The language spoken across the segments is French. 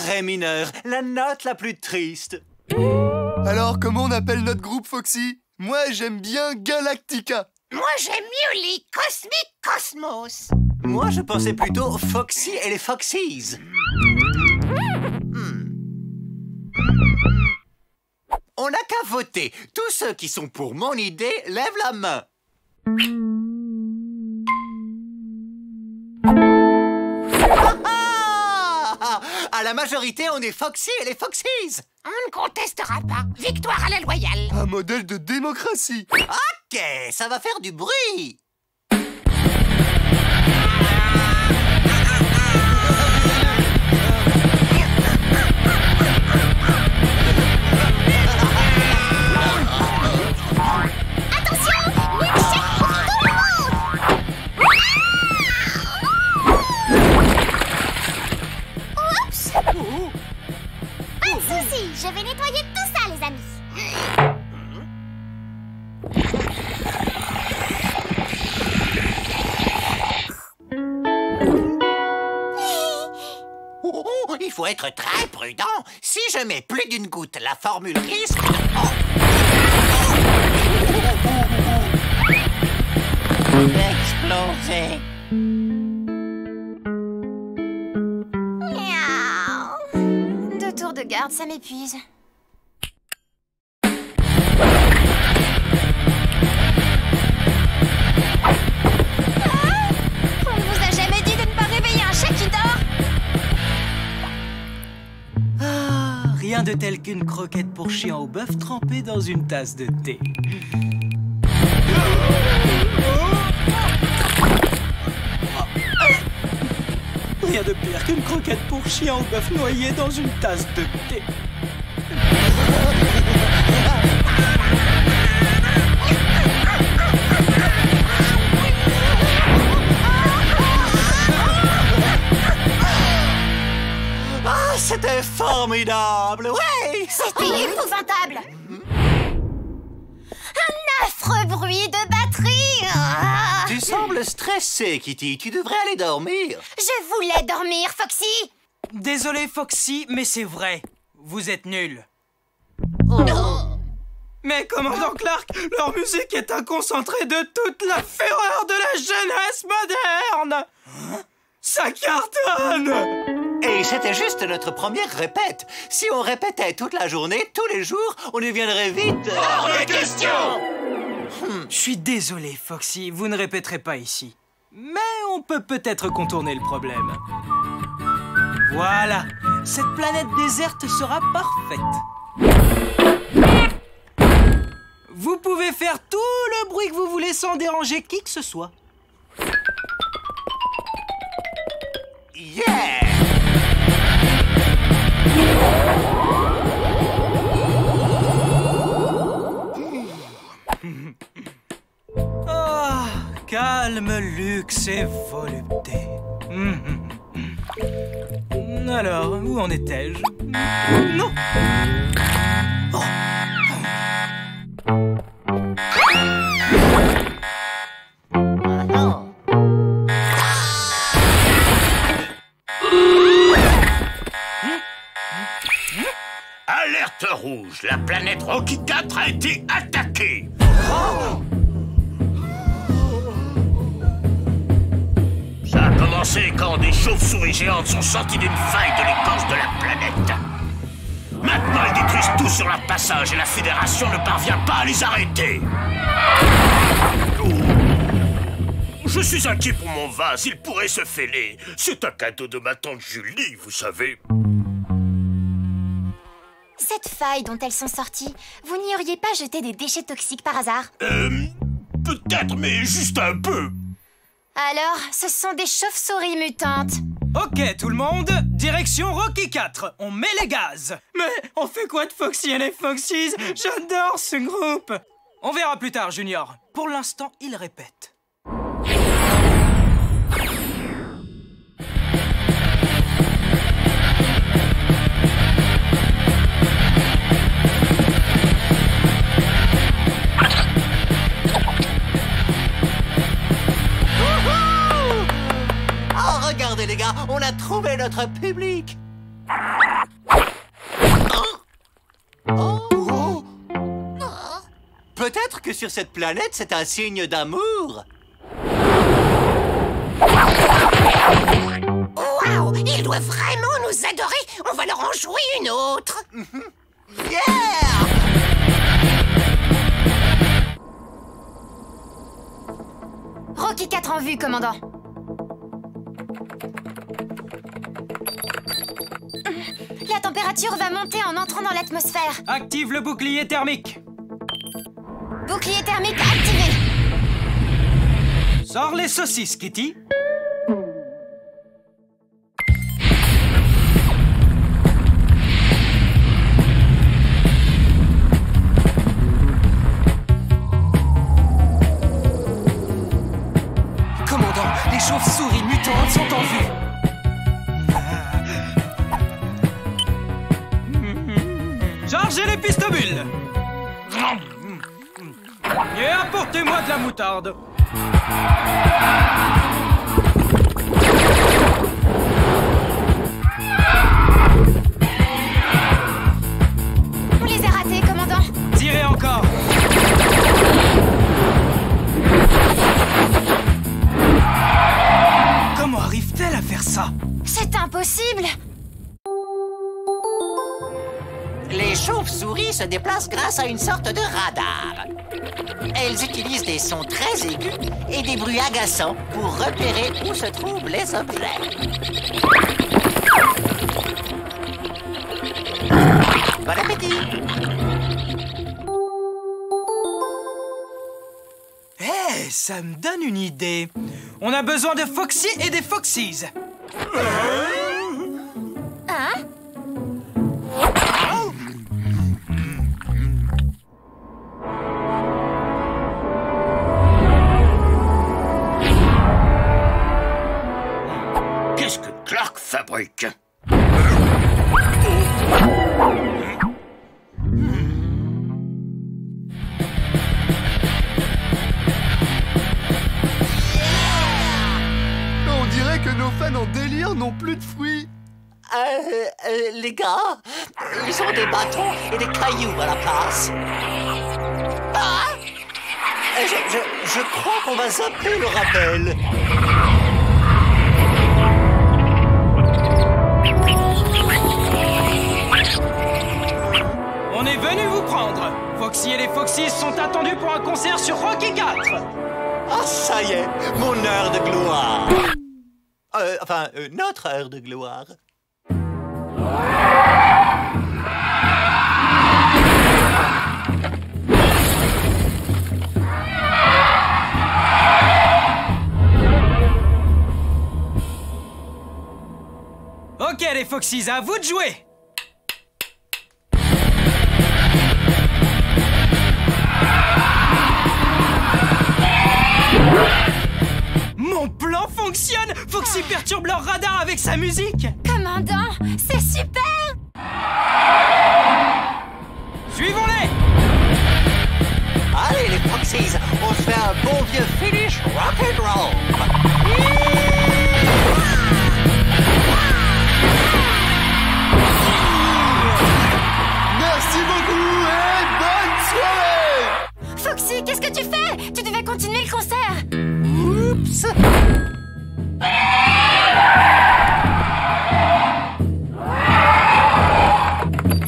Ré mineur, la note la plus triste. Alors, comment on appelle notre groupe, Foxy? Moi, j'aime bien Galactica. Moi, j'aime mieux les Cosmic Cosmos. Moi, je pensais plutôt Foxy et les Foxies. On n'a qu'à voter. Tous ceux qui sont pour mon idée, lèvent la main. À la majorité, on est Foxy et les Foxies. On ne contestera pas. Victoire à la loyale. Un modèle de démocratie. Ok, ça va faire du bruit. Je vais nettoyer tout ça, les amis. Il faut être très prudent. Si je mets plus d'une goutte, la formule risque d'exploser. Miaou. 2 tours de garde, ça m'épuise. On ne vous a jamais dit de ne pas réveiller un chat qui dort? Rien de tel qu'une croquette pour chien au bœuf trempée dans une tasse de thé. Rien de pire qu'une croquette pour chien au bœuf noyée dans une tasse de thé. Ah, c'était formidable, ouais. C'était épouvantable. Un affreux bruit de batterie. Tu sembles stressé, Kitty. Tu devrais aller dormir. Je voulais dormir, Foxy. Désolé, Foxy, mais c'est vrai. Vous êtes nuls. Mais commandant Clark, leur musique est un concentré de toute la fureur de la jeunesse moderne. Ça cartonne. Et c'était juste notre première répète. Si on répétait toute la journée, tous les jours, on y viendrait vite. Hors de question. Je suis désolé, Foxy, vous ne répéterez pas ici. Mais on peut peut-être contourner le problème. Voilà, cette planète déserte sera parfaite. Vous pouvez faire tout le bruit que vous voulez sans déranger qui que ce soit. Yeah! Ah, calme, luxe et volupté. Alors, où en étais-je? Non! Oh. Alerte rouge, la planète Rocky 4 a été attaquée. Ça a commencé quand des chauves-souris géantes sont sorties d'une faille de l'écorce de la planète. Maintenant, elles détruisent tout sur leur passage et la Fédération ne parvient pas à les arrêter. Je suis inquiet pour mon vase, il pourrait se fêler. C'est un cadeau de ma tante Julie, vous savez. Cette faille dont elles sont sorties, vous n'y auriez pas jeté des déchets toxiques par hasard? Peut-être, mais juste un peu. Alors, ce sont des chauves-souris mutantes. Ok, tout le monde, direction Rocky 4. On met les gaz. Mais on fait quoi de Foxy et les Foxies? J'adore ce groupe. On verra plus tard, Junior. Pour l'instant, il répète. Oh, regardez les gars, on a trouvé notre public. Oh. Peut-être que sur cette planète, c'est un signe d'amour. Waouh! Ils doivent vraiment nous adorer! On va leur en jouer une autre! Yeah! Rocky 4 en vue, commandant. La température va monter en entrant dans l'atmosphère. Active le bouclier thermique. Bouclier thermique activé. Sors les saucisses, Kitty. Commandant, les chauves-souris mutantes sont en vue. Chargez les pistobules. Et apportez-moi de la moutarde. On les a ratés, commandant. Tirez encore. Comment arrive-t-elle à faire ça? C'est impossible. Les chauves-souris se déplacent grâce à une sorte de radar. Elles utilisent des sons très aigus et des bruits agaçants pour repérer où se trouvent les objets. Bon appétit! Eh, ça me donne une idée. On a besoin de Foxy et des Foxies. Hein? Qu'est-ce que Clark fabrique? On dirait que nos fans en délire n'ont plus de fruits. Les gars, ils ont des bâtons et des cailloux à la place. Ah! Je crois qu'on va zapper le rappel. On est venu vous prendre. Foxy et les Foxies sont attendus pour un concert sur Rocky 4. Ah, ça y est, mon heure de gloire. Notre heure de gloire. Ok, les Foxies, à vous de jouer. Mon plan fonctionne! Foxy perturbe leur radar avec sa musique! Commandant, c'est super! Suivons-les! Allez, les Foxies, on se fait un bon vieux finish rock'n'roll! Merci beaucoup et bonne soirée. Foxy, qu'est-ce que tu fais? Tu devais continuer le concert! Oups!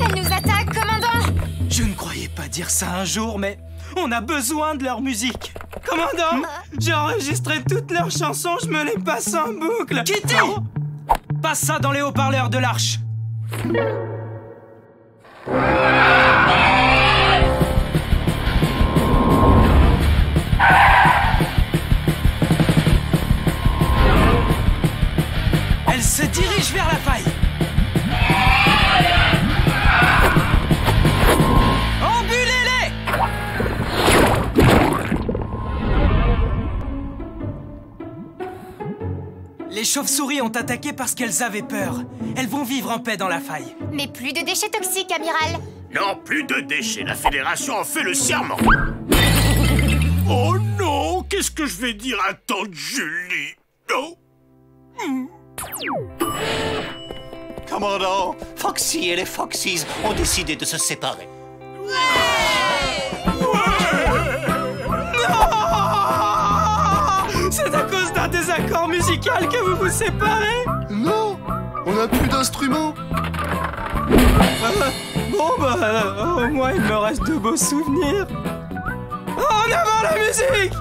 Elle nous attaque, commandant! Je ne croyais pas dire ça un jour, mais on a besoin de leur musique. Commandant, j'ai enregistré toutes leurs chansons, je me les passe en boucle. Kitty! Passe ça dans les haut-parleurs de l'arche. Elle se dirige vers la faille. Embulez-les! Les chauves-souris ont attaqué parce qu'elles avaient peur. Elles vont vivre en paix dans la faille. Mais plus de déchets toxiques, amiral! Non, plus de déchets. La Fédération en fait le serment. Oh non, qu'est-ce que je vais dire à tante Julie? Non. Come commandant. Foxy et les Foxies ont décidé de se séparer. C'est à cause d'un désaccord musical que vous vous séparez? Non, on n'a plus d'instruments. Bon bah, au moins il me reste de beaux souvenirs. En avant la musique!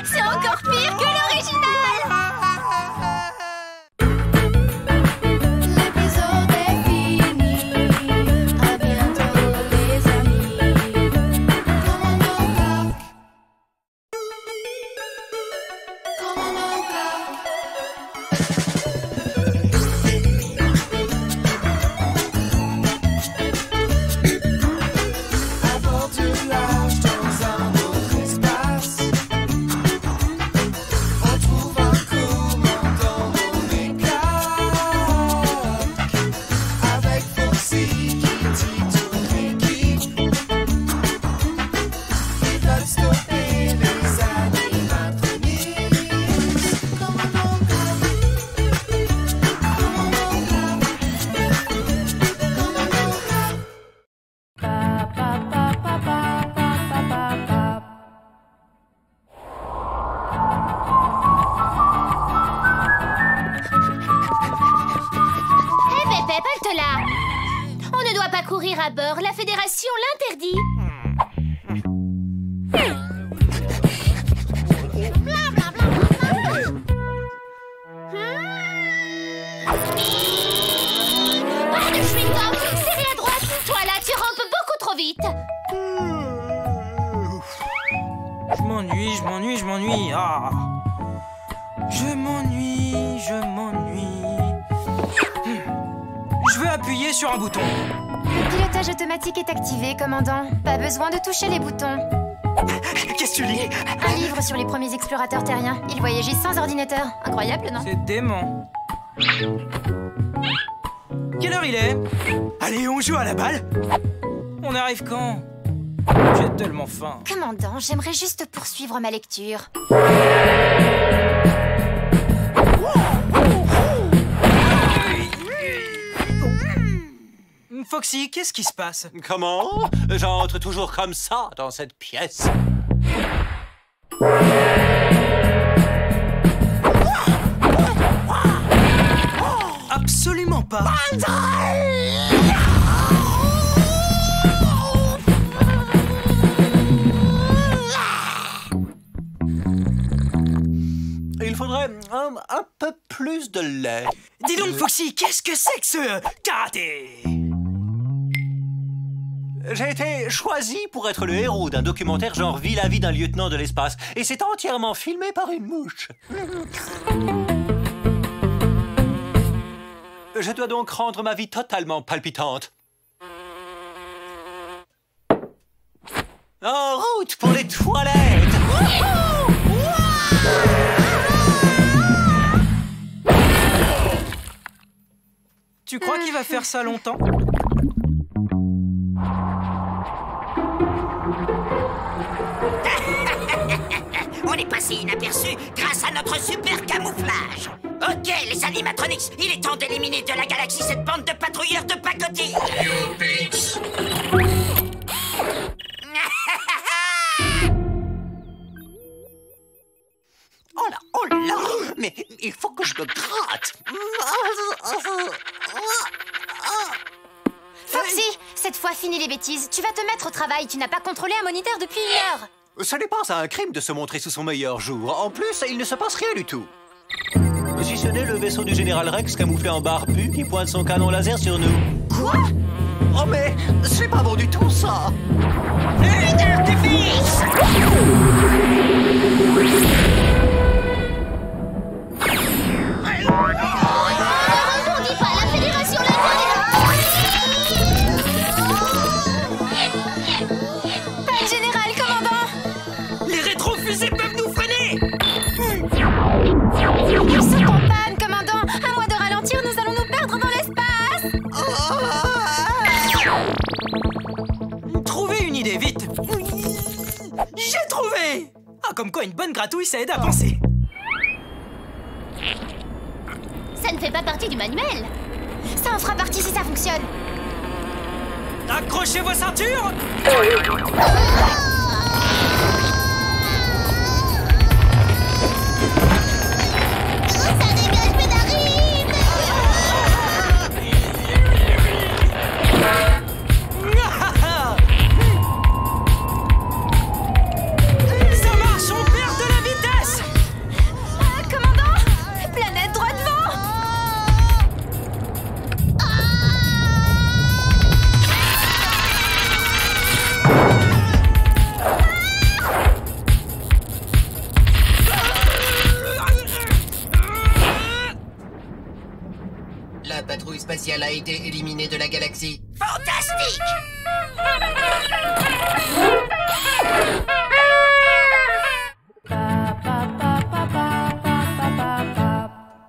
C'est encore pire que l'original. L'épisode est fini. À bientôt les amis. Commandant Clark. Commandant Clark. Aventure large dans un autre espace. On trouve un commandant nommé Clark. Avec Foxy qui dit toute l'équipe. Ils veulent stopper les animatroniques. Commandant Clark. Commandant Clark. Commandant Clark. Pa pa pa pa pa pa pa pa. Hé Pépé, halte là! On ne doit pas courir à bord, la fédération l'interdit. Ah, je suis top! Serré à droite! Toi là, tu rampes beaucoup trop vite! Je m'ennuie. Ah. Je m'ennuie. Je veux appuyer sur un bouton. Le pilotage automatique est activé, commandant. Pas besoin de toucher les boutons. Qu'est-ce que tu lis? Un livre sur les premiers explorateurs terriens. Ils voyageaient sans ordinateur. Incroyable, non? C'est dément. Quelle heure il est? Allez, on joue à la balle? On arrive quand? J'ai tellement faim. Commandant, j'aimerais juste poursuivre ma lecture. Foxy, qu'est-ce qui se passe? Comment? J'entre toujours comme ça dans cette pièce. Absolument pas. Il faudrait un peu plus de lait. Dis donc, Foxy, qu'est-ce que c'est que ce karaté? J'ai été choisi pour être le héros d'un documentaire genre Vie la vie d'un lieutenant de l'espace. Et c'est entièrement filmé par une mouche. Je dois donc rendre ma vie totalement palpitante. En route pour les toilettes! Tu crois qu'il va faire ça longtemps? On est passé inaperçu grâce à notre super camouflage. Ok, les animatronics, il est temps d'éliminer de la galaxie cette bande de patrouilleurs de pacotille. Oh là, mais il faut que je me gratte. Foxy, cette fois, fini les bêtises. Tu vas te mettre au travail. Tu n'as pas contrôlé un moniteur depuis 1 heure. Ce n'est pas un crime de se montrer sous son meilleur jour. En plus, il ne se passe rien du tout. Si ce n'est le vaisseau du général Rex camouflé en barbu qui pointe son canon laser sur nous. Quoi? Oh mais, c'est pas bon du tout ça. Feu d'artifice! On dit pas, la fédération Pas le général, commandant. Les rétrofusées peuvent nous freiner! Ils sont en panne, commandant. À moins de ralentir, nous allons nous perdre dans l'espace. Trou trouvé! Ah, comme quoi une bonne gratouille, ça aide à penser. Ça ne fait pas partie du manuel. Ça en fera partie si ça fonctionne. Accrochez vos ceintures! Ça dégage, Pédarine! Ça marche, on perd de la vitesse! Commandant! Planète droit devant! La patrouille spatiale a été éliminée de la galaxie. Fantastique!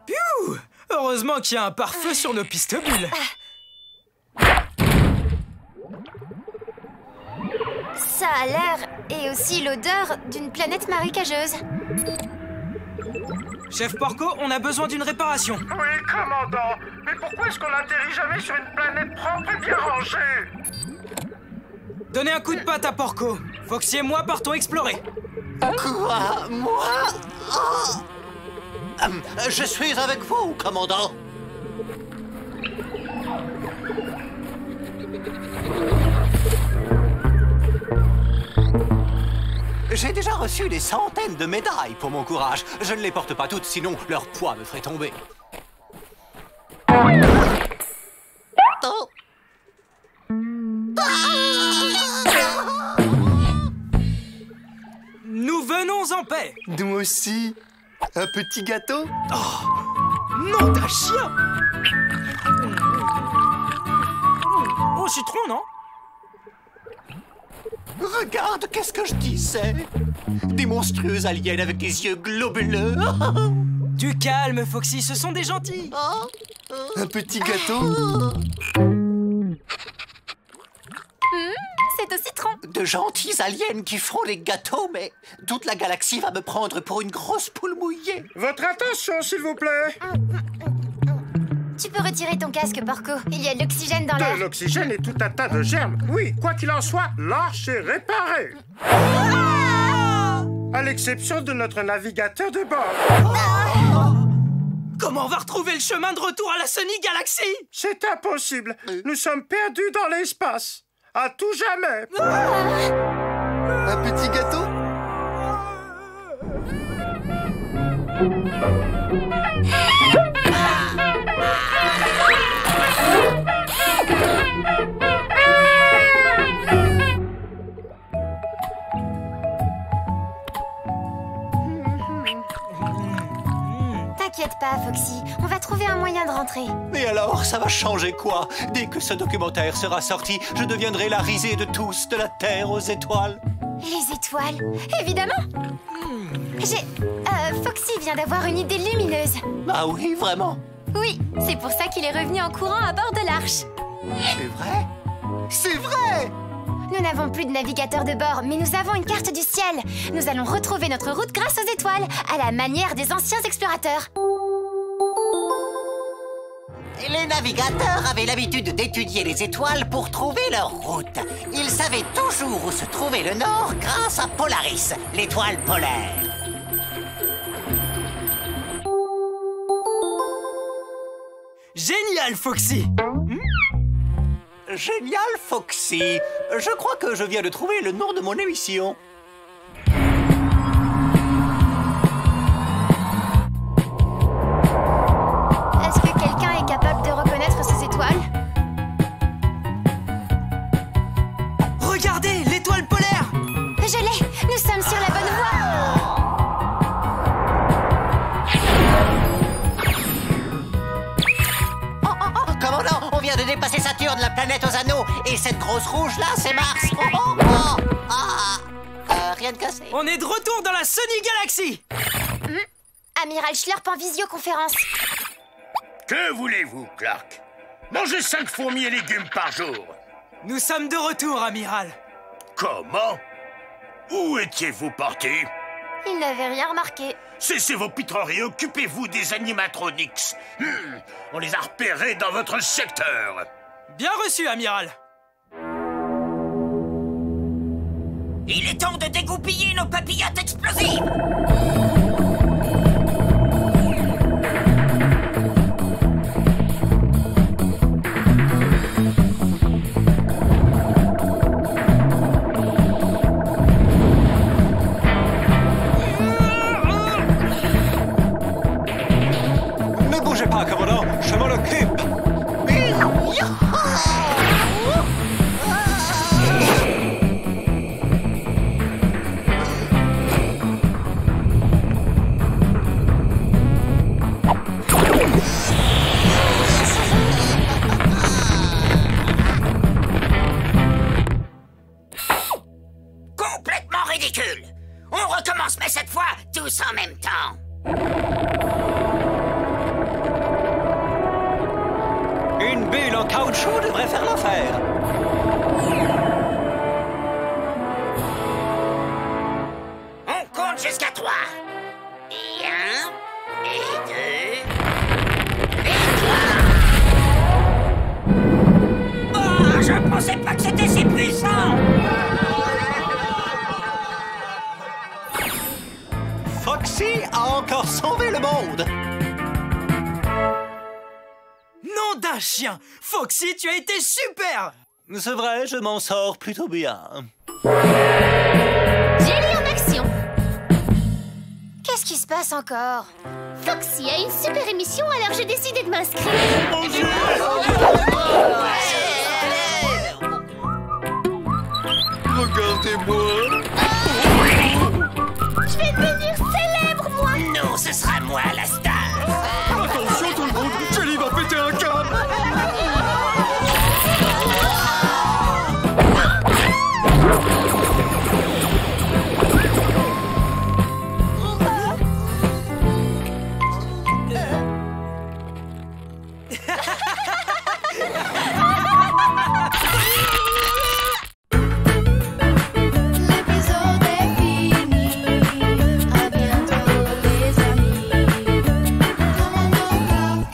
Piou! Heureusement qu'il y a un pare-feu sur nos pistes bulles. Ça a l'air et aussi l'odeur d'une planète marécageuse. Chef Porco, on a besoin d'une réparation. Oui, commandant. Mais pourquoi est-ce qu'on n'atterrit jamais sur une planète propre et bien rangée? Donnez un coup de patte à Porco. Foxy et moi partons explorer. Quoi? Moi? Oh. Je suis avec vous, commandant. J'ai déjà reçu des centaines de médailles pour mon courage. Je ne les porte pas toutes, sinon leur poids me ferait tomber. Oh. Nous venons en paix. Nous aussi. Un petit gâteau? Nom d'un chien. Oh, citron, non? Regarde, qu'est-ce que je disais? Des monstrueux aliens avec des yeux globuleux. Du calme, Foxy, ce sont des gentils. Un petit gâteau? C'est au citron. De gentils aliens qui feront les gâteaux, mais toute la galaxie va me prendre pour une grosse poule mouillée. Votre attention, s'il vous plaît. Tu peux retirer ton casque, Porco. Il y a de l'oxygène dans l'air. De l'oxygène et tout un tas de germes. Oui, quoi qu'il en soit, l'arche est réparée. À l'exception de notre navigateur de bord. Comment on va retrouver le chemin de retour à la Sonic Galaxy? C'est impossible. Nous sommes perdus dans l'espace. À tout jamais. Un petit gâteau? T'inquiète pas, Foxy. On va trouver un moyen de rentrer. Mais alors, ça va changer quoi? Dès que ce documentaire sera sorti, je deviendrai la risée de tous, de la Terre aux étoiles. Les étoiles, évidemment. Foxy vient d'avoir une idée lumineuse. Ah oui, vraiment? Oui, c'est pour ça qu'il est revenu en courant à bord de l'Arche. C'est vrai? C'est vrai! Nous n'avons plus de navigateur de bord, mais nous avons une carte du ciel. Nous allons retrouver notre route grâce aux étoiles, à la manière des anciens explorateurs. Les navigateurs avaient l'habitude d'étudier les étoiles pour trouver leur route. Ils savaient toujours où se trouvait le nord grâce à Polaris, l'étoile polaire. Génial, Foxy. Génial, Foxy. Je crois que je viens de trouver le nom de mon émission. Est-ce que quelqu'un est capable de reconnaître ces étoiles? Regardez, l'étoile polaire. Je l'ai! Nous sommes sur la bonne voie! Commandant, on vient de dépasser Saturne, la planète aux anneaux. Et cette grosse rouge-là, c'est Mars. Rien de cassé. On est de retour dans la Sonic Galaxy. Amiral Schlurp en visioconférence. Que voulez-vous, Clark? Mangez 5 fourmis et légumes par jour. Nous sommes de retour, amiral. Comment? Où étiez-vous parti? Il n'avait rien remarqué. Cessez vos pitreries, occupez-vous des animatronics. On les a repérés dans votre secteur. Bien reçu, amiral. Il est temps de dégoupiller nos papillotes explosives. Ne bougez pas, commandant, je m'en occupe. Complètement ridicule. On recommence, mais cette fois, tous en même temps. Une bulle en caoutchouc devrait faire l'affaire. On compte jusqu'à 3. Et 1, et 2, et 3. Oh, je pensais pas que c'était si puissant. Foxy a encore sauvé le monde. Nom d'un chien! Foxy, tu as été super! C'est vrai, je m'en sors plutôt bien. Jelly en action. Qu'est-ce qui se passe encore? Foxy a une super émission, alors j'ai décidé de m'inscrire. Regardez-moi. Je vais devenir célèbre, moi. Non, ce sera moi la star. Attention tout le monde, Jelly va péter un câble. L'épisode est fini. À bientôt les amis. Commandant Clark.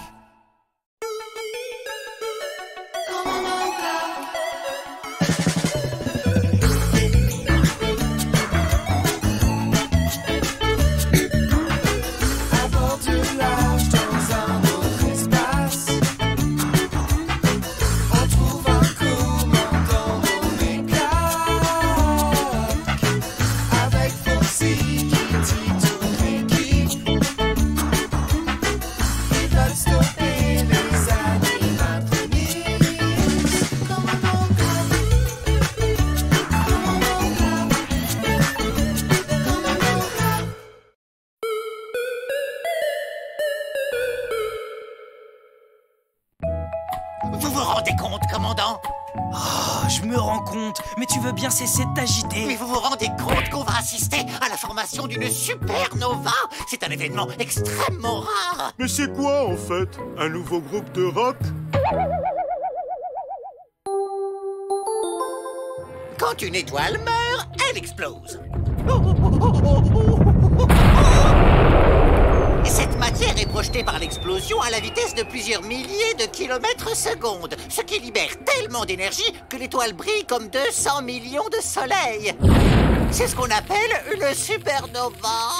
Commandant Clark. Aventure large dans un autre espace. On trouve un commandant nommé Clark. Avec Foxy qui dit toute l'équipe. Ils veulent stopper les animatronics. Commandant Clark. Commandant Clark. Commandant Clark. Vous vous rendez compte, commandant? Oh, je me rends compte, mais tu veux bien cesser de Mais t'agiter? vous vous rendez compte qu'on va assister à la formation d'une supernova? C'est un événement extrêmement rare. Mais c'est quoi en fait? Un nouveau groupe de rock? Quand une étoile meurt, elle explose. Et cette matière est projetée par l'explosion à la vitesse de plusieurs milliers de kilomètres secondes, ce qui libère tellement d'énergie que l'étoile brille comme 200 millions de soleils. C'est ce qu'on appelle une supernova.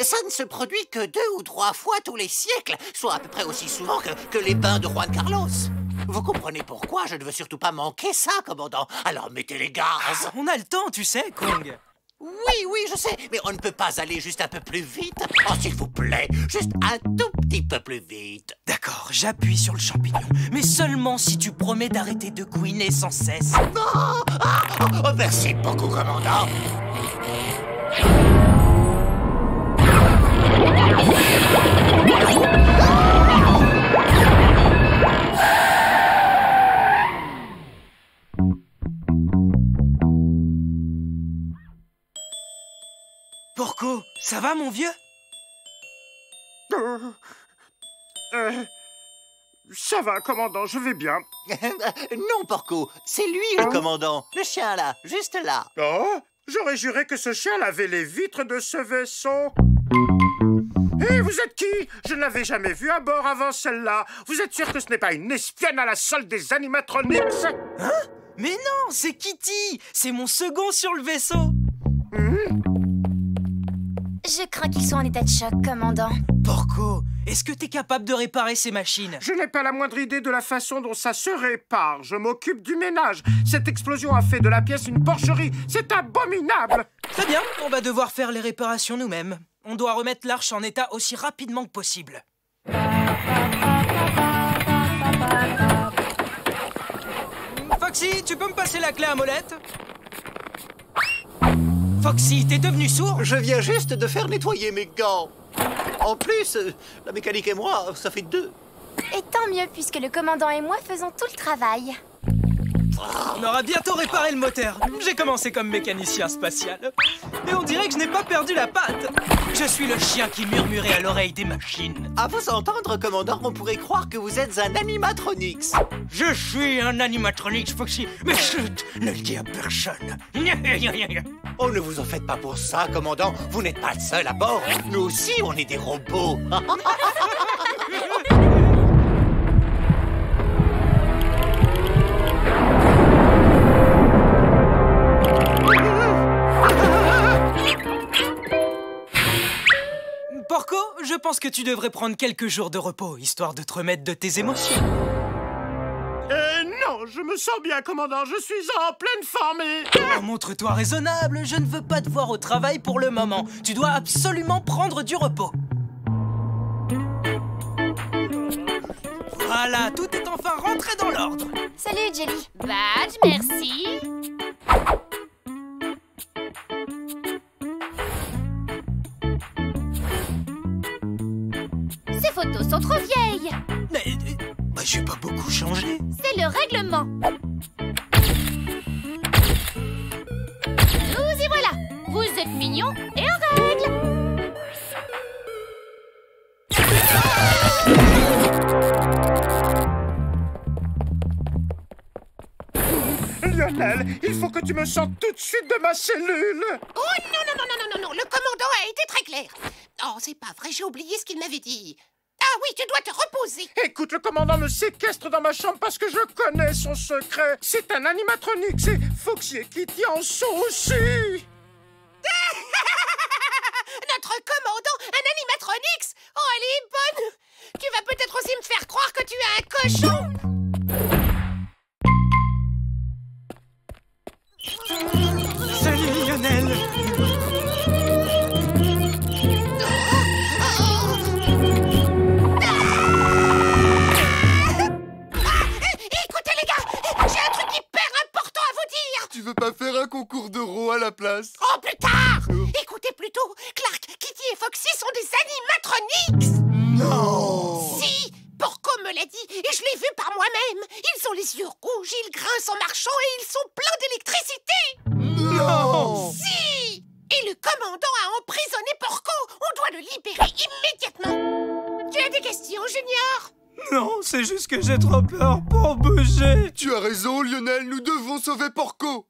Ça ne se produit que 2 ou 3 fois tous les siècles, soit à peu près aussi souvent que les bains de Juan Carlos. Vous comprenez pourquoi je ne veux surtout pas manquer ça, commandant. Alors mettez les gaz. On a le temps, tu sais, Kong. Oui, je sais, mais on ne peut pas aller juste un peu plus vite. Oh, s'il vous plaît, juste un tout petit peu plus vite. D'accord, j'appuie sur le champignon, mais seulement si tu promets d'arrêter de couiner sans cesse. Oh, merci beaucoup, commandant. Porco, ça va, mon vieux? Ça va, commandant, je vais bien. Non, Porco, c'est lui le commandant. Le chien là, juste là. Oh, j'aurais juré que ce chien lavait les vitres de ce vaisseau. Hé, vous êtes qui? Je ne l'avais jamais vu à bord avant celle-là. Vous êtes sûr que ce n'est pas une espionne à la solde des animatronics? Hein? Mais non, c'est Kitty. C'est mon second sur le vaisseau. Je crains qu'ils soient en état de choc, commandant. Porco, est-ce que t'es capable de réparer ces machines? Je n'ai pas la moindre idée de la façon dont ça se répare. Je m'occupe du ménage. Cette explosion a fait de la pièce une porcherie. C'est abominable. Très bien, on va devoir faire les réparations nous-mêmes. On doit remettre l'arche en état aussi rapidement que possible. Foxy, tu peux me passer la clé à molette? Foxy, t'es devenu sourd? Je viens juste de faire nettoyer mes gants. En plus, la mécanique et moi, ça fait 2. Et tant mieux, puisque le commandant et moi faisons tout le travail. On aura bientôt réparé le moteur. J'ai commencé comme mécanicien spatial. Et on dirait que je n'ai pas perdu la patte. Je suis le chien qui murmurait à l'oreille des machines. À vous entendre, commandant, on pourrait croire que vous êtes un animatronix. Je suis un animatronix, Foxy. Mais chut, ne le dis à personne. Oh, ne vous en faites pas pour ça, commandant. Vous n'êtes pas le seul à bord. Nous aussi, on est des robots. Porco, je pense que tu devrais prendre quelques jours de repos, histoire de te remettre de tes émotions. Non, je me sens bien, commandant. Je suis en pleine forme et... Oh, montre-toi raisonnable. Je ne veux pas te voir au travail pour le moment. Tu dois absolument prendre du repos. Voilà, tout est enfin rentré dans l'ordre. Salut, Jelly. Badge, merci. Ces photos sont trop vieilles. Mais j'ai pas beaucoup changé. C'est le règlement. Nous y voilà. Vous êtes mignons et en règle. Lionel, il faut que tu me sortes tout de suite de ma cellule. Oh non, le commandant a été très clair. Oh, c'est pas vrai, j'ai oublié ce qu'il m'avait dit. Ah oui, tu dois te reposer. Écoute, le commandant me séquestre dans ma chambre parce que je connais son secret. C'est un animatronique, c'est Foxy et Kitty en sont aussi. Notre commandant, un animatronix. Oh, elle est bonne. Tu vas peut-être aussi me faire croire que tu es un cochon. Salut, Lionel. Écoutez les gars, j'ai un truc hyper important à vous dire. Tu veux pas faire un concours d'euros à la place? Oh, plus tard. Écoutez plutôt, Clark, Kitty et Foxy sont des animatronics. Non. Si, Porco me l'a dit et je l'ai vu par moi-même. Ils ont les yeux rouges, ils grincent en marchant et ils sont pleins d'électricité. Non. Si. Et le commandant a emprisonné Porco. On doit le libérer immédiatement. Tu as des questions, Junior? Non, c'est juste que j'ai trop peur pour bouger. Tu as raison, Lionel, nous devons sauver Porco.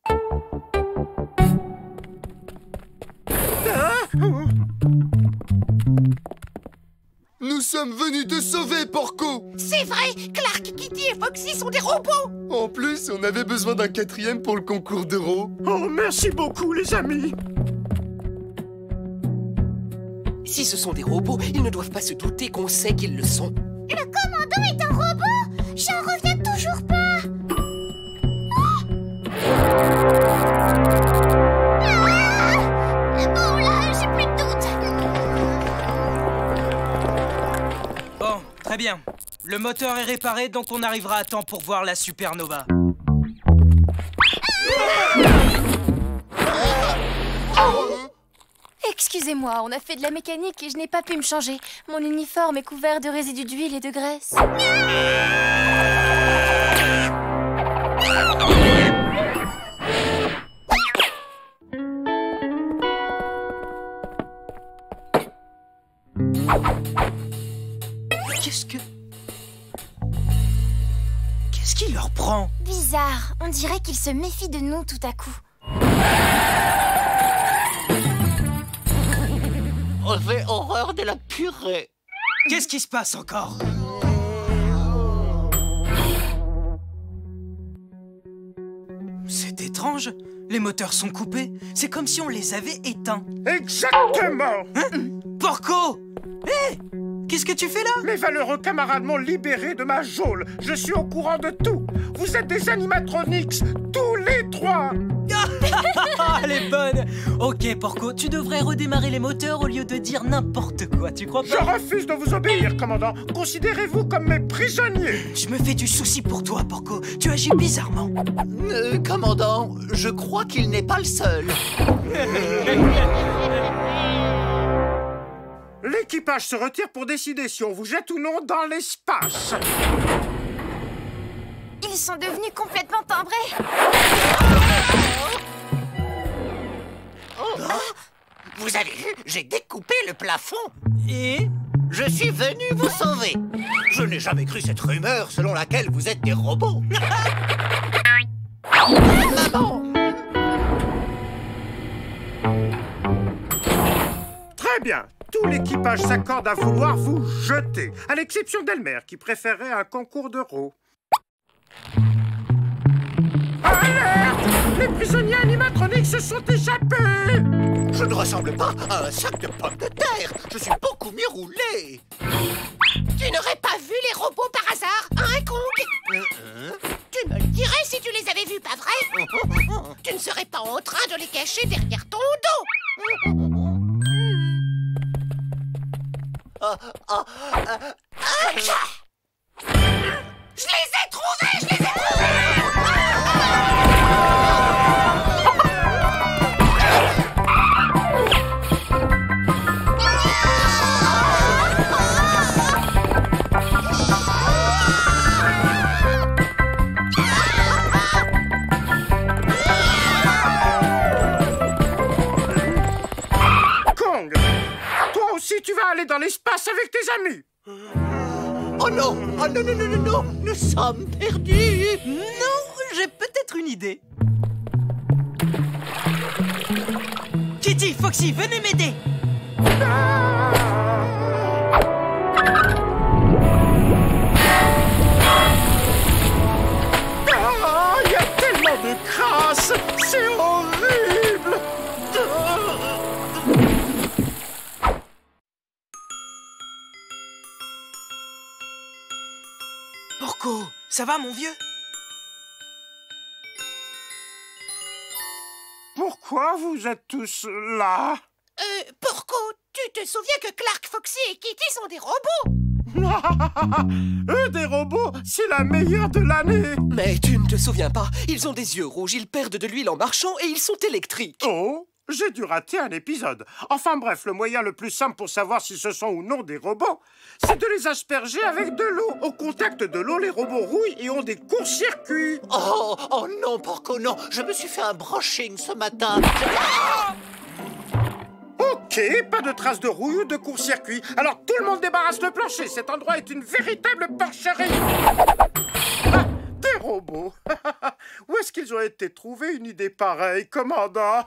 Nous sommes venus te sauver, Porco. C'est vrai, Clark, Kitty et Foxy sont des robots. En plus, on avait besoin d'un 4e pour le concours d'euros. Oh, merci beaucoup, les amis. Si ce sont des robots, ils ne doivent pas se douter qu'on sait qu'ils le sont. Le commandant est un robot. J'en reviens toujours pas. Bon, là, j'ai plus de doute. Bon, très bien. Le moteur est réparé, donc on arrivera à temps pour voir la supernova. Excusez-moi, on a fait de la mécanique et je n'ai pas pu me changer. Mon uniforme est couvert de résidus d'huile et de graisse. Qu'est-ce que... courant. Bizarre, on dirait qu'il se méfie de nous tout à coup. Oh, j'ai horreur de la purée. Qu'est-ce qui se passe encore? C'est étrange. Les moteurs sont coupés. C'est comme si on les avait éteints. Exactement. Porco! Hé! Qu'est-ce que tu fais là? Mes valeureux camarades m'ont libéré de ma geôle. Je suis au courant de tout. Vous êtes des animatronics, tous les trois. Elle est bonne. Ok, Porco, tu devrais redémarrer les moteurs au lieu de dire n'importe quoi, tu crois pas? Je refuse de vous obéir, commandant. Considérez-vous comme mes prisonniers. Je me fais du souci pour toi, Porco. Tu agis bizarrement. Commandant, je crois qu'il n'est pas le seul. L'équipage se retire pour décider si on vous jette ou non dans l'espace. Ils sont devenus complètement timbrés. Vous avez vu, j'ai découpé le plafond. Et? Je suis venu vous sauver. Je n'ai jamais cru cette rumeur selon laquelle vous êtes des robots. Maman! Très bien. Tout l'équipage s'accorde à vouloir vous jeter, à l'exception d'Elmer, qui préférait un concours d'euros. Alerte! Les prisonniers animatroniques se sont échappés! Je ne ressemble pas à un sac de pommes de terre. Je suis beaucoup mieux roulé. Tu n'aurais pas vu les robots par hasard, hein, Kong? Tu me le dirais si tu les avais vus, pas vrai? Tu ne serais pas en train de les cacher derrière ton dos. Je les ai trouvés! Je les ai trouvés! Kong, toi aussi tu vas aller dans l'espace avec tes amis. Oh non! Oh non, non, non, non, non! Nous sommes perdus! Non, j'ai peut-être une idée. Kitty, Foxy, venez m'aider. Ah, il y a tellement de crasse, c'est horrible. Porco, ça va mon vieux? Pourquoi vous êtes tous là? Porco, tu te souviens que Clark, Foxy et Kitty sont des robots? Eux, des robots, c'est la meilleure de l'année. Mais tu ne te souviens pas, ils ont des yeux rouges, ils perdent de l'huile en marchant et ils sont électriques. Oh, j'ai dû rater un épisode. Enfin bref, le moyen le plus simple pour savoir si ce sont ou non des robots, c'est de les asperger avec de l'eau. Au contact de l'eau, les robots rouillent et ont des courts-circuits. Oh, oh non, Porco, non! Je me suis fait un brushing ce matin. Ok, pas de traces de rouille ou de court-circuit. Alors tout le monde débarrasse le plancher. Cet endroit est une véritable porcherie. Ah, des robots. Où est-ce qu'ils ont été trouvés une idée pareille, commandant?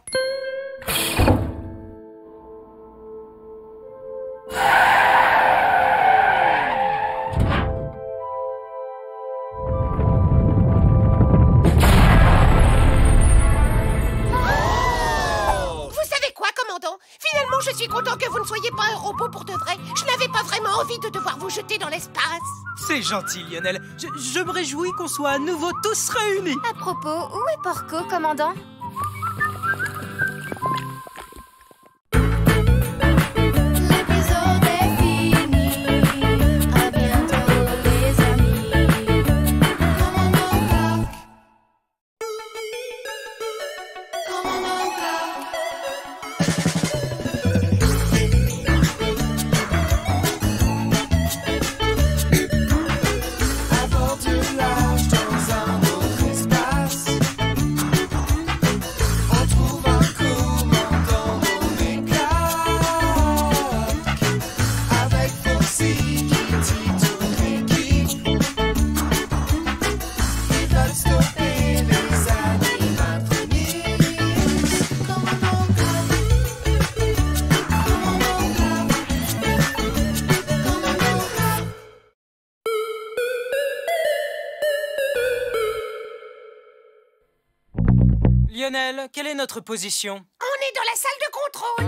Finalement, je suis content que vous ne soyez pas un robot pour de vrai. Je n'avais pas vraiment envie de devoir vous jeter dans l'espace. C'est gentil, Lionel. Je me réjouis qu'on soit à nouveau tous réunis. À propos, où est Porco, commandant? L'épisode est fini. À bientôt, les amis. Commandant Clark. Commandant Clark. Aventurage dans un autre espace. Lionel, quelle est notre position? On est dans la salle de contrôle.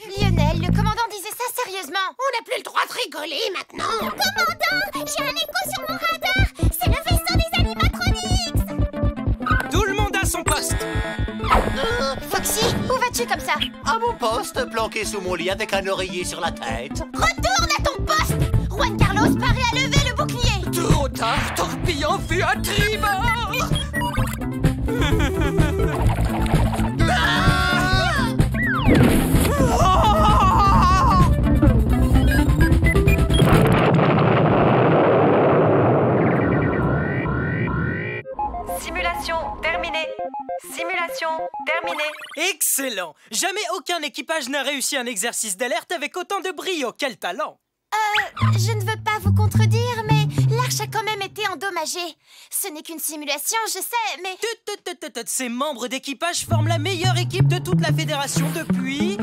Lionel, le commandant disait ça sérieusement. On n'a plus le droit de rigoler maintenant. Commandant, j'ai un écho sur mon radar. C'est le vaisseau des animatronics. Tout le monde à son poste. Foxy, où vas-tu comme ça? À mon poste, planqué sous mon lit avec un oreiller sur la tête. Retourne à ton poste! Juan Carlos paraît à lever le bouclier. Trop tard, torpille en vue à tribord. Simulation terminée. Simulation terminée. Excellent. Jamais aucun équipage n'a réussi un exercice d'alerte avec autant de brio. Quel talent! Je ne veux pas vous contredire, mais l'arche a quand même été endommagée. Ce n'est qu'une simulation, je sais, mais... Ces membres d'équipage forment la meilleure équipe de toute la fédération depuis...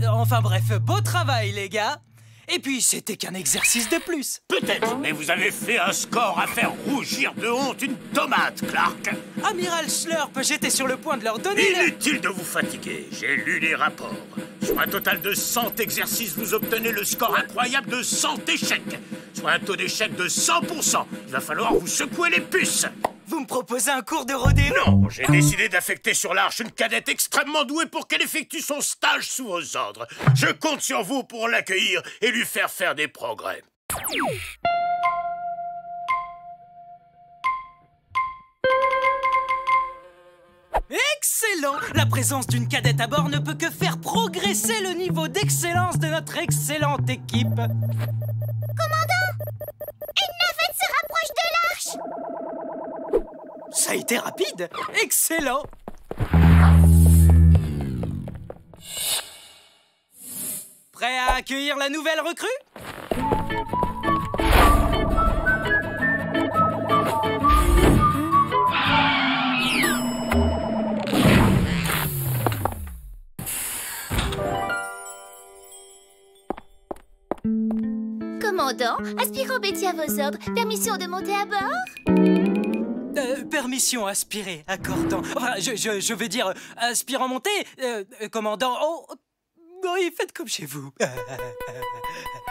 Enfin bref, beau travail les gars. Et puis c'était qu'un exercice de plus. Peut-être, mais vous avez fait un score à faire rougir de honte une tomate, Clark. Amiral Slurp, j'étais sur le point de leur donner... Inutile de vous fatiguer, j'ai lu les rapports. Sur un total de 100 exercices, vous obtenez le score incroyable de 100 échecs. Soit un taux d'échec de 100%. Il va falloir vous secouer les puces. Vous me proposez un cours de rodéo? Non, j'ai décidé d'affecter sur l'Arche une cadette extrêmement douée pour qu'elle effectue son stage sous vos ordres. Je compte sur vous pour l'accueillir et lui faire des progrès. Excellent! La présence d'une cadette à bord ne peut que faire progresser le niveau d'excellence de notre excellente équipe. Commandant, une navette se rapproche de l'arche. Ça a été rapide! Excellent! Prêt à accueillir la nouvelle recrue? Commandant, aspirant Betty à vos ordres. Permission de monter à bord? Permission aspirée, accordant. Enfin, je vais dire aspirant monté, commandant. Oh, oui, faites comme chez vous. Vous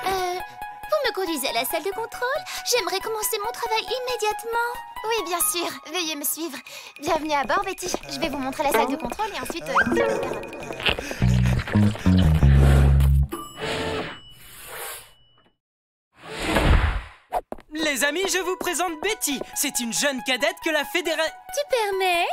me conduisez à la salle de contrôle? J'aimerais commencer mon travail immédiatement. Oui, bien sûr. Veuillez me suivre. Bienvenue à bord, Betty. Je vais vous montrer la salle de contrôle et ensuite... nous allons faire un tour. Les amis, je vous présente Betty. C'est une jeune cadette que la fédération... Tu permets?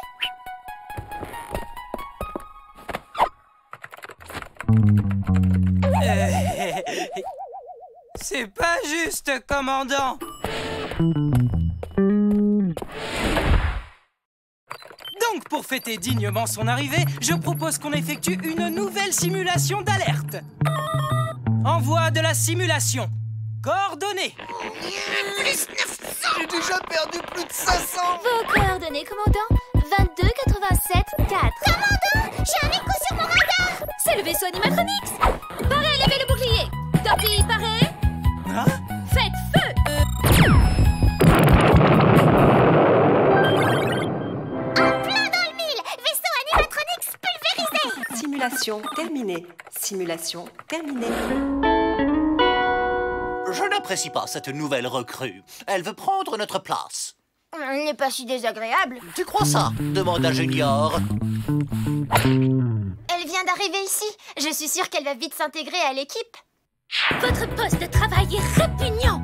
C'est pas juste, commandant. Donc, pour fêter dignement son arrivée, je propose qu'on effectue une nouvelle simulation d'alerte. Envoi de la simulation. Coordonnées. J'ai déjà perdu plus de 500. Vos coordonnées, commandant. 22 87 4. Commandant, j'ai un écho sur mon radar. C'est le vaisseau animatronics. Parez, levez le bouclier. Torpille, parez. Hein? Faites feu. En plein dans le mille. Vaisseau animatronics pulvérisé. Simulation terminée. Simulation terminée. Je n'apprécie pas cette nouvelle recrue. Elle veut prendre notre place. Elle n'est pas si désagréable. Tu crois ça? Demanda Junior. Elle vient d'arriver ici. Je suis sûre qu'elle va vite s'intégrer à l'équipe. Votre poste de travail est répugnant.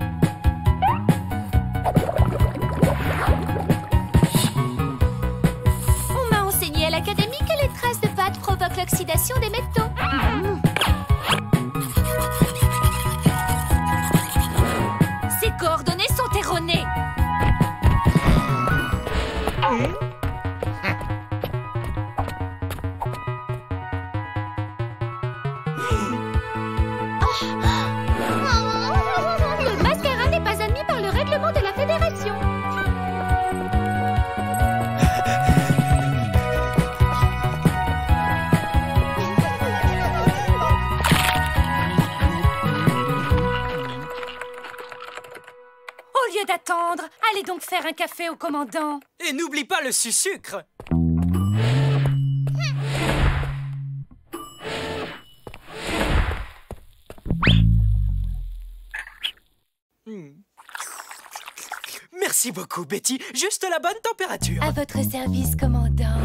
On m'a enseigné à l'académie que les traces de pâte provoquent l'oxydation des métaux. Ces coordonnées sont erronées. lieu d'attendre, allez donc faire un café au commandant. Et n'oublie pas le sucre. Merci beaucoup, Betty. Juste la bonne température. À votre service, commandant.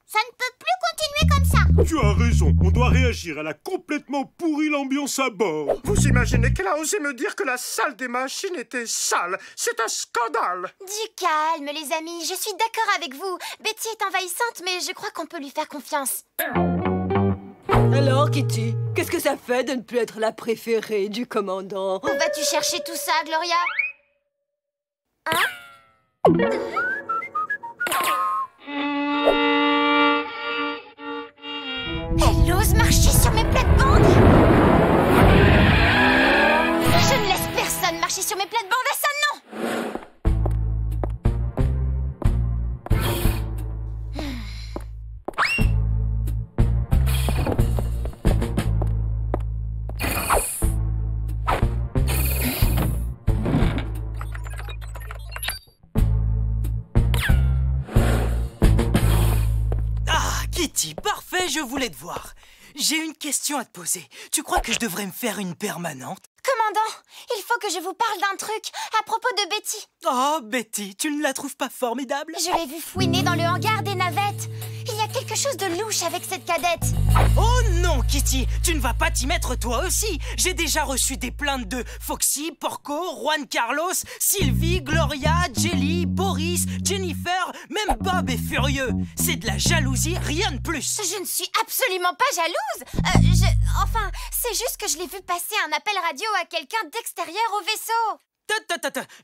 Ça ne peut plus continuer comme ça. Tu as raison, on doit réagir. Elle a complètement pourri l'ambiance à bord. Vous imaginez qu'elle a osé me dire que la salle des machines était sale? C'est un scandale. Du calme, les amis. Je suis d'accord avec vous. Betty est envahissante, mais je crois qu'on peut lui faire confiance. Alors, Kitty, qu'est-ce que ça fait de ne plus être la préférée du commandant? Où vas-tu chercher tout ça, Gloria? Hein? Elle ose marcher sur mes plates-bandes. Je ne laisse personne marcher sur mes plates-bandes, ça non. Kitty, parfait, je voulais te voir. J'ai une question à te poser. Tu crois que je devrais me faire une permanente? Commandant, il faut que je vous parle d'un truc à propos de Betty. Oh, Betty, tu ne la trouves pas formidable? Je l'ai vue fouiner dans le hangar des navettes. Il y a quelque chose de louche avec cette cadette. Oh non, Kitty, tu ne vas pas t'y mettre toi aussi. J'ai déjà reçu des plaintes de Foxy, Porco, Juan Carlos, Sylvie, Gloria, Jelly, Boris, Jennifer, même Bob est furieux. C'est de la jalousie, rien de plus. Je ne suis absolument pas jalouse. Enfin, c'est juste que je l'ai vu passer un appel radio à quelqu'un d'extérieur au vaisseau.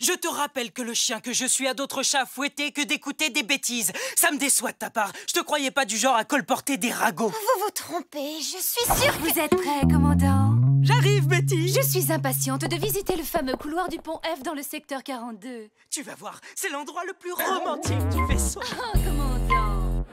Je te rappelle que le chien que je suis a d'autres chats à fouetter que d'écouter des bêtises. Ça me déçoit de ta part. Je te croyais pas du genre à colporter des ragots. Vous vous trompez, je suis sûre que... Vous êtes prêts, commandant? J'arrive, Betty. Je suis impatiente de visiter le fameux couloir du pont F dans le secteur 42. Tu vas voir, c'est l'endroit le plus romantique du vaisseau. Oh, commandant.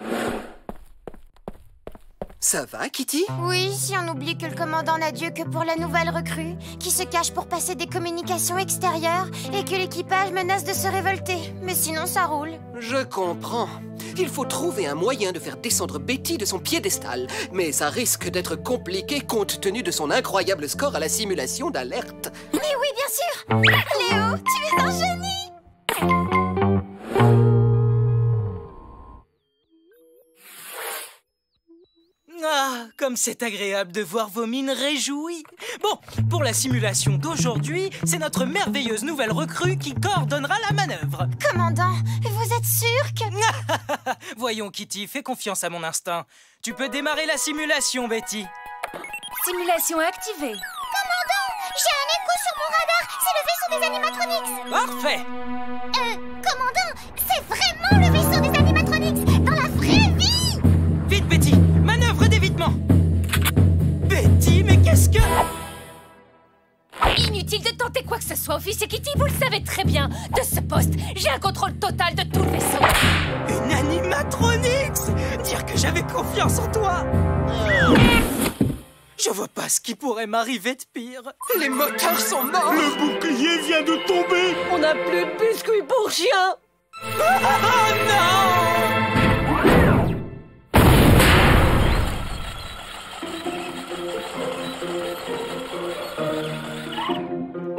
Ça va, Kitty? Oui, si on oublie que le commandant n'a Dieu que pour la nouvelle recrue, qui se cache pour passer des communications extérieures et que l'équipage menace de se révolter. Mais sinon, ça roule. Je comprends. Il faut trouver un moyen de faire descendre Betty de son piédestal. Mais ça risque d'être compliqué compte tenu de son incroyable score à la simulation d'alerte. Mais oui, bien sûr! Léo, tu es un génie! Ah, comme c'est agréable de voir vos mines réjouies. Bon, pour la simulation d'aujourd'hui, c'est notre merveilleuse nouvelle recrue qui coordonnera la manœuvre. Commandant, vous êtes sûr que... Voyons, Kitty, fais confiance à mon instinct. Tu peux démarrer la simulation, Betty. Simulation activée. Commandant, j'ai un écho sur mon radar. C'est le vaisseau des animatronics. Parfait. Commandant, c'est vraiment le vaisseau des animatronics dans la vraie vie. Vite, Betty, manœuvre d'évitement. Betty, mais qu'est-ce que... Inutile de tenter quoi que ce soit, officier Kitty, vous le savez très bien. De ce poste, j'ai un contrôle total de tout le vaisseau. Une animatronics. Dire que j'avais confiance en toi. Je vois pas ce qui pourrait m'arriver de pire. Les moteurs sont morts. Le bouclier vient de tomber. On n'a plus de biscuits pour chien. Oh non!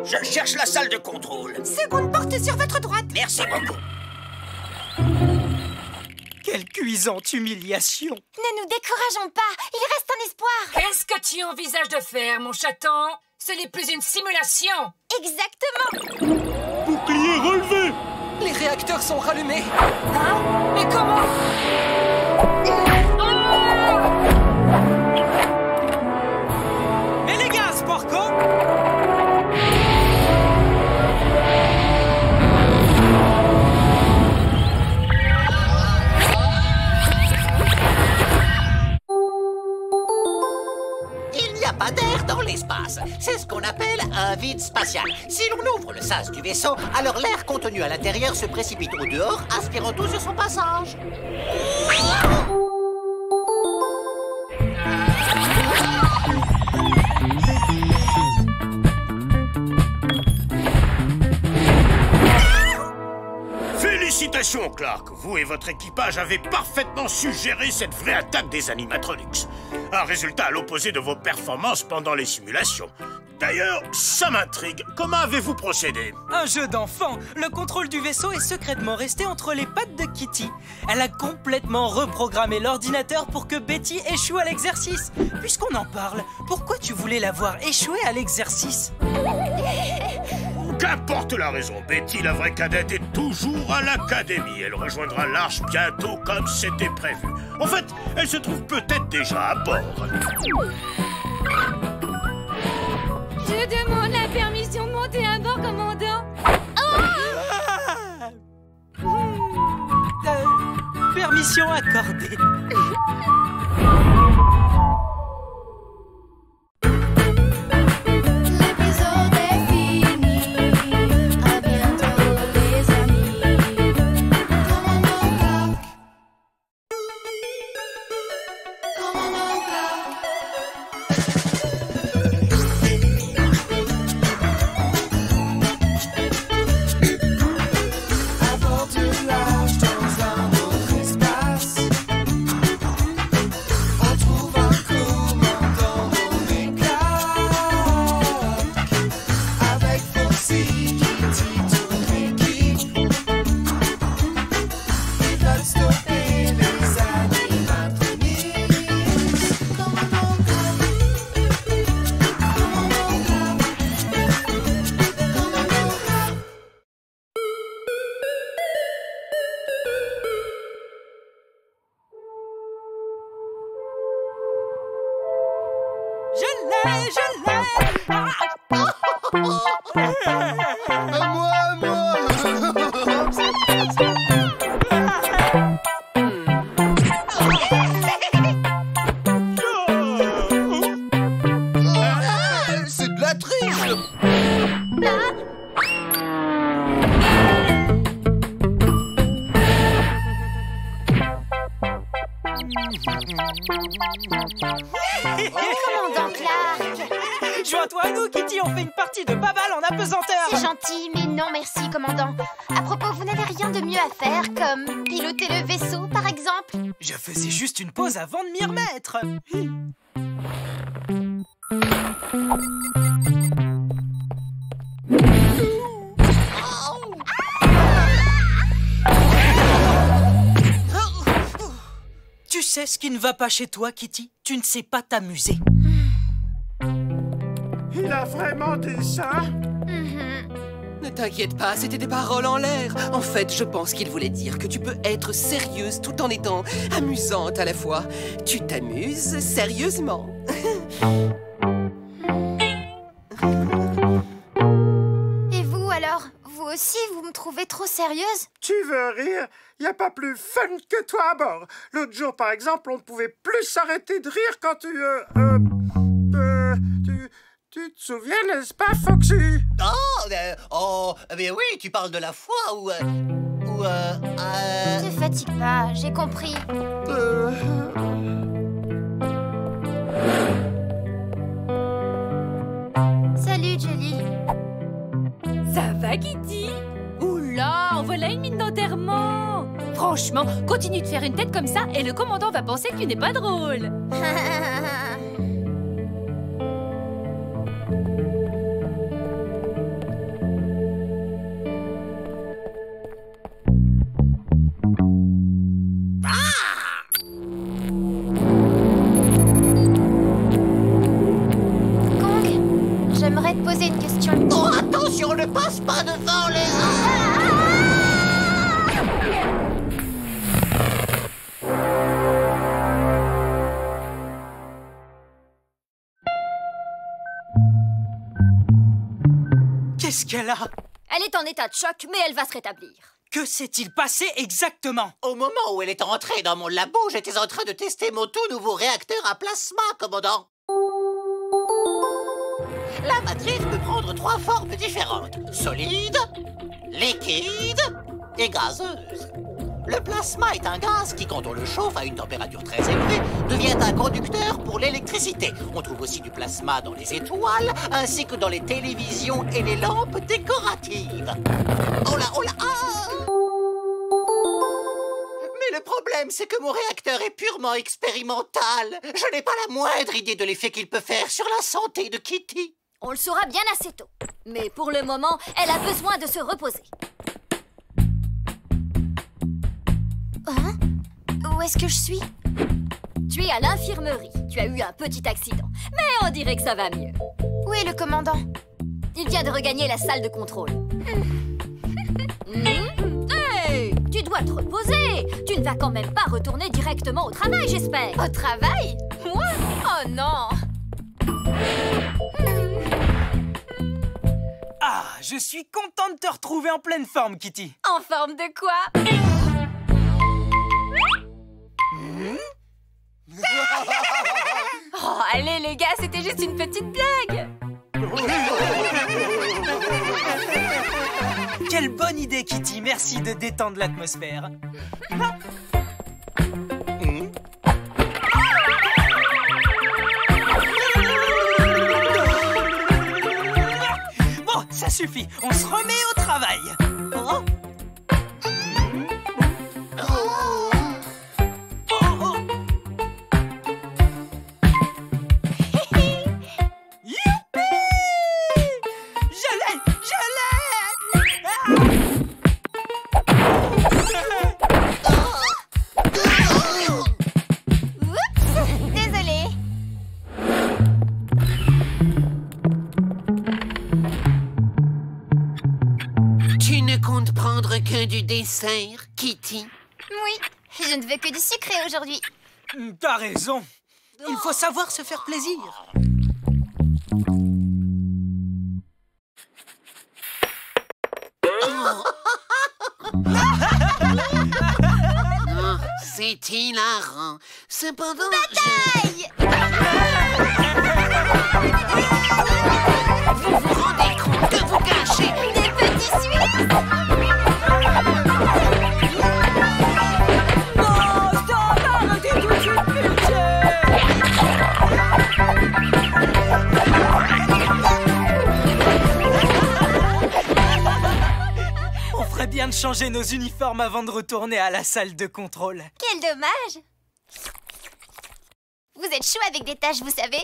Je cherche la salle de contrôle. Seconde porte sur votre droite. Merci beaucoup. Quelle cuisante humiliation. Ne nous décourageons pas, il reste un espoir. Qu'est-ce que tu envisages de faire, mon chaton? Ce n'est plus une simulation. Exactement. Bouclier relevé. Les réacteurs sont rallumés. Hein? Mais comment? Mais les gaz, Porco! Il n'y a pas d'air dans l'espace. C'est ce qu'on appelle un vide spatial. Si l'on ouvre le sas du vaisseau, alors l'air contenu à l'intérieur se précipite au dehors, aspirant tout sur son passage. Félicitations, Clark. Vous et votre équipage avez parfaitement su gérer cette vraie attaque des animatronics. Un résultat à l'opposé de vos performances pendant les simulations. D'ailleurs, ça m'intrigue. Comment avez-vous procédé? Un jeu d'enfant. Le contrôle du vaisseau est secrètement resté entre les pattes de Kitty. Elle a complètement reprogrammé l'ordinateur pour que Betty échoue à l'exercice. Puisqu'on en parle, pourquoi tu voulais la voir échouer à l'exercice? Qu'importe la raison, Betty, la vraie cadette, est toujours à l'académie. Elle rejoindra l'Arche bientôt comme c'était prévu. En fait, elle se trouve peut-être déjà à bord. Je demande la permission de monter à bord, commandant. Permission accordée. L'épisode est fini. À bientôt les amis. Commandant Clark. Commandant Clark. À bord de l'Arche dans un autre espace, on trouve un commandant nommé Clark. Avec Foxy, Kitty, toute l'équipe, ils veulent stopper les animatronics. Commandant Clark. Commandant Clark. Commandant Clark. Je l'ai. C'est de la triche. Commandant Clark. Joins-toi à nous, Kitty, on fait une partie de baballe en apesanteur. C'est gentil, mais non merci, commandant. À propos, vous n'avez rien de mieux à faire, comme piloter le vaisseau, par exemple? Je faisais juste une pause avant de m'y remettre. Tu sais ce qui ne va pas chez toi, Kitty? Tu ne sais pas t'amuser. Il a vraiment dit ça? Ne t'inquiète pas, c'était des paroles en l'air. En fait, je pense qu'il voulait dire que tu peux être sérieuse tout en étant amusante à la fois. Tu t'amuses sérieusement. Et vous, alors? Vous aussi, vous me trouvez trop sérieuse? Tu veux rire? Y a pas plus fun que toi à bord. L'autre jour, par exemple, on ne pouvait plus s'arrêter de rire quand tu te souviens, n'est-ce pas, Foxy? Mais oui, tu parles de la fois où... Ne fatigue pas, j'ai compris. Salut, Jelly. Ça va, Kitty? Oula, en voilà une mine d'enterrement. Franchement, continue de faire une tête comme ça et le commandant va penser que tu n'es pas drôle. Kong, j'aimerais te poser une question. Oh, attention, ne passe pas devant les... Qu'est-ce qu'elle a? Elle est en état de choc, mais elle va se rétablir. Que s'est-il passé exactement? Au moment où elle est entrée dans mon labo, j'étais en train de tester mon tout nouveau réacteur à plasma, commandant. La matrice peut prendre 3 formes différentes. Solide, liquide et gazeuse. Le plasma est un gaz qui, quand on le chauffe à une température très élevée, devient un conducteur pour l'électricité. On trouve aussi du plasma dans les étoiles, ainsi que dans les télévisions et les lampes décoratives. Oh là, ah! problème, c'est que mon réacteur est purement expérimental. Je n'ai pas la moindre idée de l'effet qu'il peut faire sur la santé de Kitty. On le saura bien assez tôt. Mais pour le moment, elle a besoin de se reposer. Hein? Où est-ce que je suis? Tu es à l'infirmerie. Tu as eu un petit accident. Mais on dirait que ça va mieux. Où est le commandant? Il vient de regagner la salle de contrôle. Hey, tu dois te reposer. Tu ne vas quand même pas retourner directement au travail, j'espère. Au travail? Moi? Oh non! Ah, je suis content de te retrouver en pleine forme, Kitty. En forme de quoi? Oh, allez les gars, c'était juste une petite blague. Quelle bonne idée, Kitty. Merci de détendre l'atmosphère. Bon, ça suffit. On se remet au travail. Oh. Que du dessert, Kitty? Oui, je ne veux que du sucré aujourd'hui. T'as raison. Il faut savoir se faire plaisir. Oh, c'est hilarant. Cependant, bataille! Vous vous rendez compte que vous gâchez des petits Suisses? On ferait bien de changer nos uniformes avant de retourner à la salle de contrôle. Quel dommage! Vous êtes chaud avec des tâches, vous savez?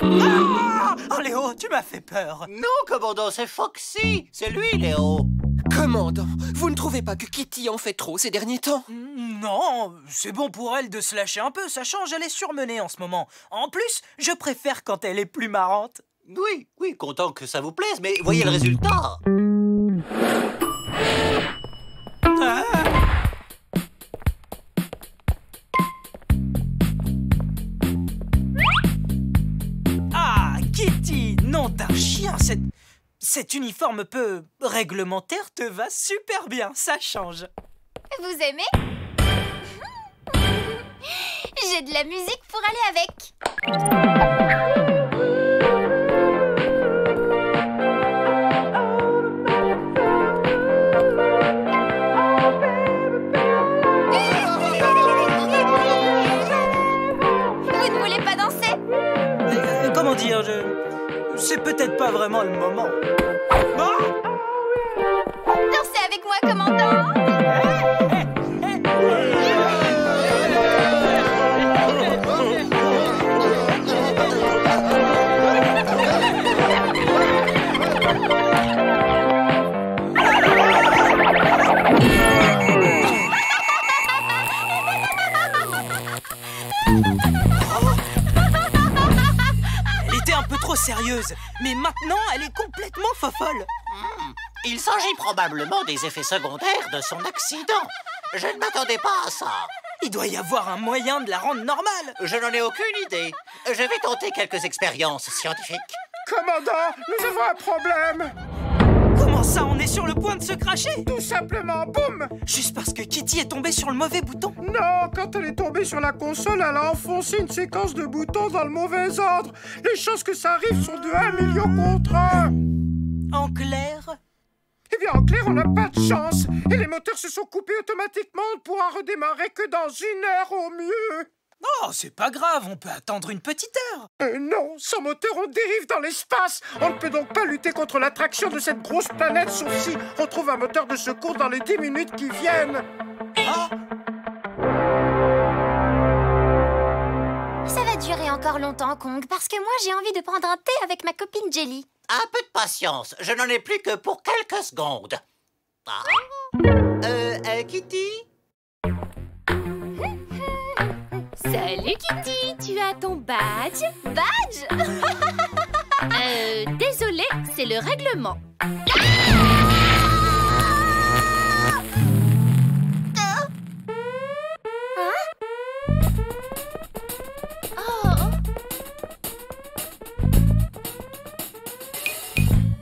Ah! Oh, Léo, tu m'as fait peur. Non, commandant, c'est Foxy. C'est lui, Léo. Commandant, vous ne trouvez pas que Kitty en fait trop ces derniers temps? Non, c'est bon pour elle de se lâcher un peu, ça change, elle est surmenée en ce moment. En plus, je préfère quand elle est plus marrante. Oui, oui, content que ça vous plaise, mais voyez le résultat. Ah, Kitty, nom d'un chien, cet uniforme peu réglementaire te va super bien, ça change. Vous aimez? J'ai de la musique pour aller avec. Vous ne voulez pas danser? Comment dire, c'est peut-être pas vraiment le moment. Dansez avec moi, commandant. Elle était un peu trop sérieuse, mais maintenant elle est complètement fofolle. Il s'agit probablement des effets secondaires de son accident. Je ne m'attendais pas à ça. Il doit y avoir un moyen de la rendre normale. Je n'en ai aucune idée. Je vais tenter quelques expériences scientifiques. Commandant, nous avons un problème. Comment ça, on est sur le point de se cracher? Tout simplement, boum! Juste parce que Kitty est tombée sur le mauvais bouton? Non, quand elle est tombée sur la console, elle a enfoncé une séquence de boutons dans le mauvais ordre. Les chances que ça arrive sont de 1 million contre 1. En clair? Eh bien, en clair, on n'a pas de chance. Et les moteurs se sont coupés automatiquement. On ne pourra redémarrer que dans 1 heure au mieux. Oh, c'est pas grave, on peut attendre une petite heure. Non, sans moteur, on dérive dans l'espace. On ne peut donc pas lutter contre l'attraction de cette grosse planète, sauf si on trouve un moteur de secours dans les 10 minutes qui viennent. Ah! Ça va durer encore longtemps, Kong, parce que moi j'ai envie de prendre un thé avec ma copine Jelly. Un peu de patience, je n'en ai plus que pour quelques secondes. Ah. Kitty? Salut Kitty, tu as ton badge? Badge? Désolé, c'est le règlement.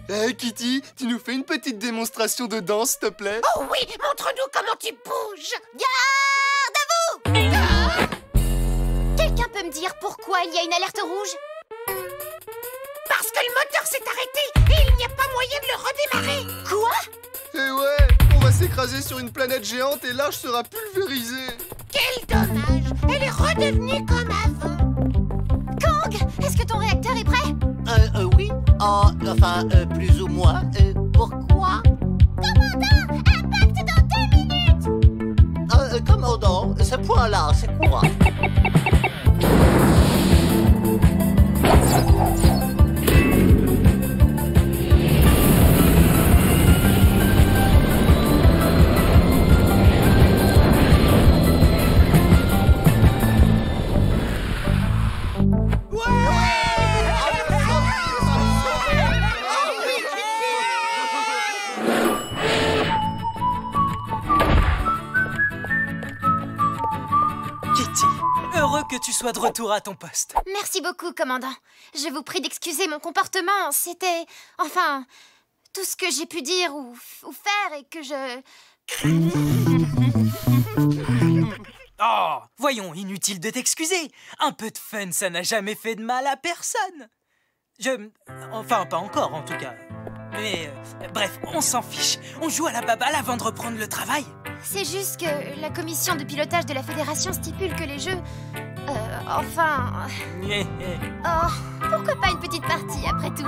Hey Kitty, tu nous fais une petite démonstration de danse, s'il te plaît? Oh oui, montre-nous comment tu bouges. Garde à vous! Quelqu'un peut me dire pourquoi il y a une alerte rouge? Parce que le moteur s'est arrêté et il n'y a pas moyen de le redémarrer. Quoi? Eh ouais, on va s'écraser sur une planète géante et l'arche sera pulvérisée. Quel dommage, elle est redevenue comme avant. Kong, est-ce que ton réacteur est prêt? Oui. Enfin, plus ou moins. Pourquoi? Commandant, impact dans 2 minutes! Commandant, ce point-là, c'est quoi? Kitty, heureux que tu sois de retour à ton poste. Merci beaucoup, commandant. Je vous prie d'excuser mon comportement. C'était... Enfin... tout ce que j'ai pu dire ou faire et que je... Oh, voyons, inutile de t'excuser. Un peu de fun, ça n'a jamais fait de mal à personne. Enfin, pas encore, en tout cas. Mais, bref, on s'en fiche. On joue à la baballe avant de reprendre le travail. C'est juste que la commission de pilotage de la Fédération stipule que les jeux... enfin... Oh, pourquoi pas une petite partie, après tout?